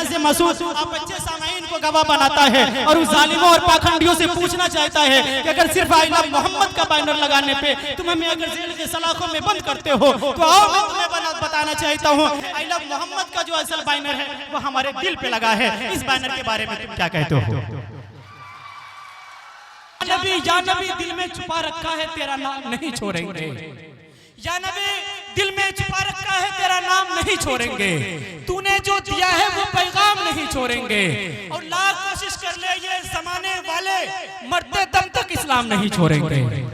यहाँ से मसूद आप अच्छे सामाइन को गवाह बनाता है और उस जालिमों और पाखंडियों से पूछना चाहता है कि अगर सिर्फ आई लव मोहम्मद का बैनर लगाने पे तुम हमें अगर जेल के सलाखों में बंद करते हो तो आओ मैं तुम्हें बताना चाहता हूँ आई लव मोहम्मद का जो असल बैनर है वो हमारे दिल पे लगा है। इस बैनर के बारे में तुम क्या कहते हो? या नबी दिल में छुपा रखा है तेरा नाम नहीं छोड़ेंगे, या नबी दिल में छुपा रखा है तेरा नाम नहीं छोड़ेंगे, तूने जो दिया है वो पैगाम नहीं छोड़ेंगे, और लाख कोशिश कर ले ये जमाने वाले मरते दम तक इस्लाम नहीं छोड़ेंगे।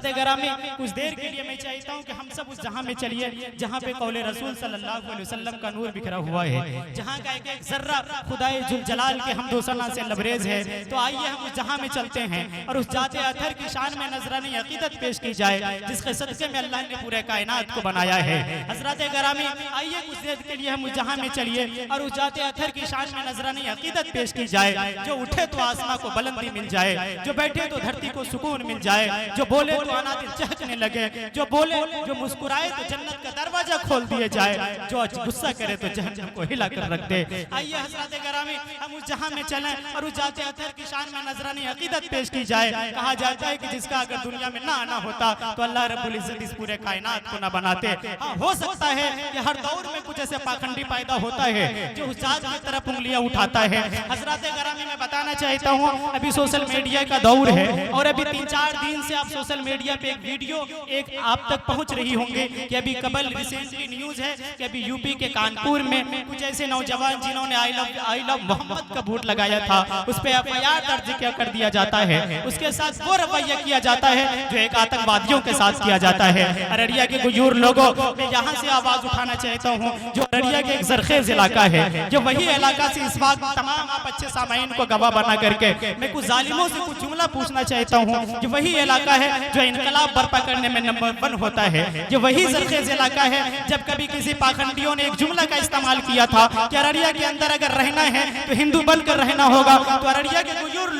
ग्रामी कुछ देर के लिए मैं चाहता हूँ कि हम सब उस जहां में चलिए जहां पे कौले रसूल सल्लल्लाहु अलैहि वसल्लम का नूर बिखरा हुआ है, जहां का एक एक जर्रा खुदाए जुल जलाल के हमदो सना से लबरेज है। तो आइए हम उस जहां में चलते हैं और उस जाते अथर की शान में नजरानी अकीदत पेश की जाए जिसके सदक़े में अल्लाह ने पूरे कायनात को बनाया है। हज़रात ग्रामी आइए कुछ देर के लिए हम उस जहां में चलिए और उस जाते अथर की शान में नजरानी अकीदत पेश की जाए। जो उठे तो आसमां को बुलंदी मिल जाए, जो बैठे तो धरती को सुकून मिल जाए, जो बोले तो अनादिल चहकने लगे, जो बोले जो मुस्कुराए तो जन्नत का दरवाजा खोल दिए जाए, जो गुस्सा करे तो जहन्नम को हिला कर रख दे। आइए हज़रात ग्रामी हम उस जहां में चलें और उस जाते अथर की शान में नजरानी अकीदत पेश की जाए। कहा जाता है कि जिसका अगर दुनिया में ना आना होता तो अल्लाह रब्बुल इज्जत इस पूरे कायनात को ना बनाते। हाँ, हो सकता है कि हर दौर में कुछ ऐसे पाखंडी पैदा होता है जो उस जात की तरफ उंगलियां उठाता है। हज़रात ग्रामी मैं बताना चाहता हूँ अभी सोशल मीडिया का दौर है और अभी 3-4 दिन से आप सोशल मीडिया पे एक वीडियो एक आप तक पहुंच रही होंगे कि अभी कबल रिसेंटली न्यूज है कि अभी यूपी के कानपुर में कुछ ऐसे नौजवान जिन्होंने आई लव मोहम्मद का बोर्ड लगाया था उस पे एफआईआर दर्ज क्या कर दिया जाता है। उसके साथ वो रवैया किया जाता है जो एक आतंकवादियों के साथ किया जाता है। अररिया के गुजूर लोगों मैं यहाँ से आवाज उठाना चाहता हूँ जो अररिया के एक जरखेज इलाका है, जो वही इलाका से इस वक्त तमाम आप अच्छे सामाइन को गवाह बना करके मैं कुछ जालिमों से कुछ जुमला पूछना चाहता हूँ। जो वही इलाका है जो इनकलाब बर्पा करने में नंबर 1 होता है, जो वही जरखेज इलाका है जब कभी किसी पाखंडियों ने एक जुमला का इस्तेमाल किया था कि अररिया के अंदर अगर रहना है तो हिंदू बनकर रहना होगा। तो अररिया के गुजूर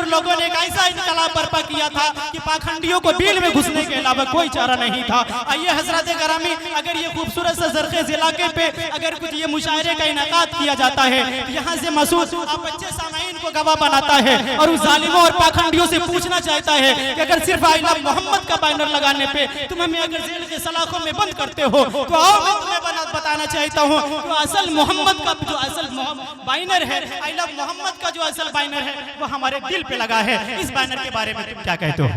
लोगों ने एक ऐसा इनकलाब बर्पा किया था कि पाखंडियों को बिल में घुसने के अलावा कोई चारा नहीं था। आइए हज़रात ग्रामी अगर ये खूबसूरत सा जरखेज इलाके पे अगर कुछ ये मुशायरे का इनेकाद किया जाता है तो यहाँ से मसूद आप अच्छे सामाइन को गवाह बनाता है और उस जालिमों और पाखंडियों से पूछना चाहता है कि अगर सिर्फ आई लव मोहम्मद का बैनर लगाने पे तुम हमें अगर जेल के सलाखों में बंद करते हो तो आओ मैं तुम्हें बताना चाहता हूँ तो असल मोहम्मद का जो असल बैनर है आई लव मोहम्मद का जो असल बैनर है वो हमारे दिल पे लगा है। इस बैनर के बारे में तुम क्या कहते हो?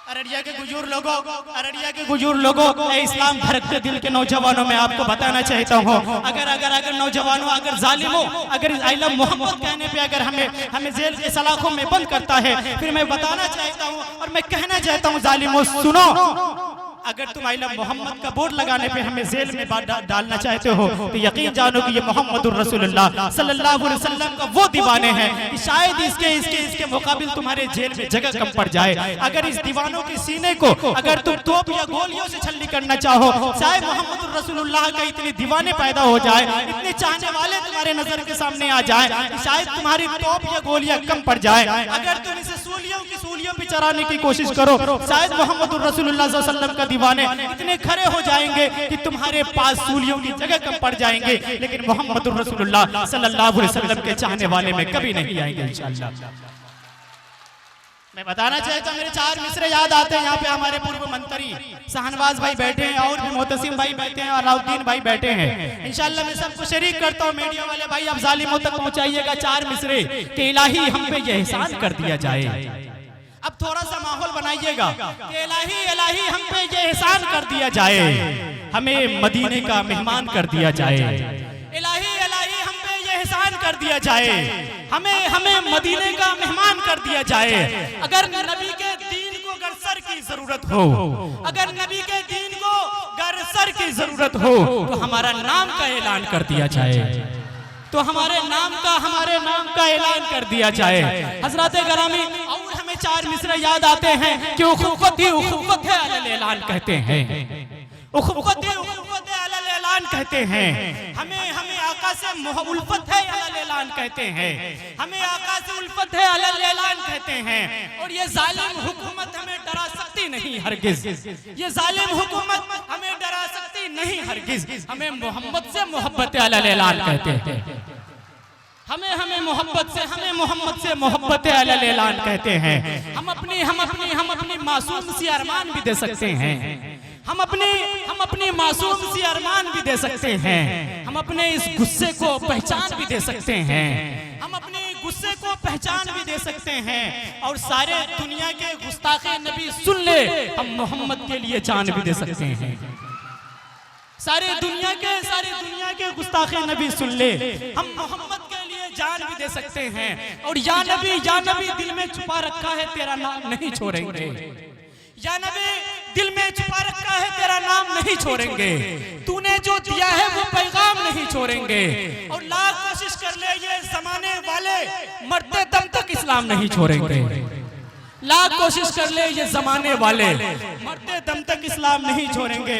अररिया के गुजूर लोगों इस्लाम धड़कते दिल के नौजवानों में आपको बताना चाहता हूँ अगर नौजवानों अगर जालिमों अगर आई लव मोहम्मद कहने पे अगर हमें जेल के सलाखों में बंद करता है फिर मैं बताना चाहता हूँ और मैं कहना चाहता हूँ जालिमों सुनो, अगर तुम आई लव मोहम्मद का बोर्ड लगाने पे हमें जेल में डालना चाहते हो तो यकीन जानो कि ये मोहम्मदुर रसूलुल्लाह सल्लल्लाहु अलैहि वसल्लम का वो दीवाने हैं कि शायद इसके मुकाबिल तुम्हारे जेल में जगह कम पड़ जाए। अगर इस दीवानों के सीने को अगर तुम तोप या गोलियों से छलनी करना चाहो, शायद मोहम्मदुर रसूलुल्लाह का इतने दीवाने पैदा हो जाए, इतने चाहने वाले तुम्हारे नजर के सामने आ जाए, शायद तुम्हारी तोप या गोलियां कम पड़ जाए। अगर तुम इसे सूलियों पे चराने की कोशिश करो, शायद मोहम्मदुर रसूलुल्लाह सल्लल्लाहु अलैहि वसल्लम का दीवाने इतने खड़े हो जाएंगे कि तुम्हारे पास सूलियों की जगह कम पड़ जाएंगे, लेकिन मोहम्मदुर रसूलुल्लाह सल्लल्लाहु अलैहि वसल्लम के चाहने वाले में कभी नहीं आएंगे इंशाअल्लाह। मैं बताना चाहता हूँ मेरे 4 मिसरे याद आते हैं। यहाँ पे हमारे पूर्व मंत्री शाहनवाज भाई बैठे हैं और भी मोहतसिम भाई बैठे हैं और अलाउद्दीन भाई बैठे हैं। इंशाल्लाह मैं सबको शरीक करता हूँ। मीडिया वाले भाई आप जालिमों तक पहुँचाइएगा 4 मिसरे कि इलाही हम पे ये एहसान कर दिया जाए। अब थोड़ा सा माहौल बनाइएगा कि इलाही हम पे ये एहसान कर दिया जाए, हमें मदीने का मेहमान कर दिया जाए। इलाही हम पे ये एहसान कर दिया जाए, हमें मदीने का मेहमान कर दिया जाए। अगर नबी के दीन को अगर सर की जरूरत हो, अगर नबी के दीन को अगर सर की जरूरत हो तो हमारा नाम का ऐलान कर दिया जाए, तो हमारे नाम का ऐलान कर दिया जाए। हजरत ग्रामी और हमें 4 मिसरे याद आते हैं कि उखुवत ही उखुवत है अलल ऐलान कहते हैं, उखुवत ही उखुवत है अलल ऐलान कहते हैं। हमें आका से उल्फत है अलल ऐलान कहते हैं, हमें आका से उल्फत है अलल ऐलान कहते हैं। और ये जालिम हुकूमत हमें डरा नहीं हरगिज। ये जालिम हुकूमत हमें डरा सकती नहीं हरगिज। हमें मोहम्मद से मोहब्बत अलल ऐलान कहते हैं। हमें मोहब्बत से मोहब्बत अलल ऐलान कहते हैं। हम अपनी मासूम सी अरमान भी दे सकते हैं। हम अपनी मासूम सी अरमान भी दे सकते हैं। हम अपने इस गुस्से को पहचान भी दे सकते हैं। हम अपने गुस्से को पहचान भी दे सकते हैं। और सारे दुनिया के गुस्ताखे नबी सुन ले, हम मोहम्मद के लिए जान भी दे सकते हैं। सारे दुनिया के गुस्ताखे नबी सुन ले, हम मोहम्मद के लिए जान भी दे सकते हैं। और या नबी दिल में छुपा रखा है तेरा नाम नहीं छोड़ेंगे। या नबी दिल में छुपा रखा है तेरा नाम नहीं छोड़ेंगे। तूने जो दिया है वो पैगाम नहीं छोड़ेंगे। और लाख कोशिश कर ले ये जमाने वाले, मरते दम तक इस्लाम नहीं छोड़ेंगे। लाख कोशिश कर ले ये जमाने वाले, मरते दम तक इस्लाम नहीं छोड़ेंगे।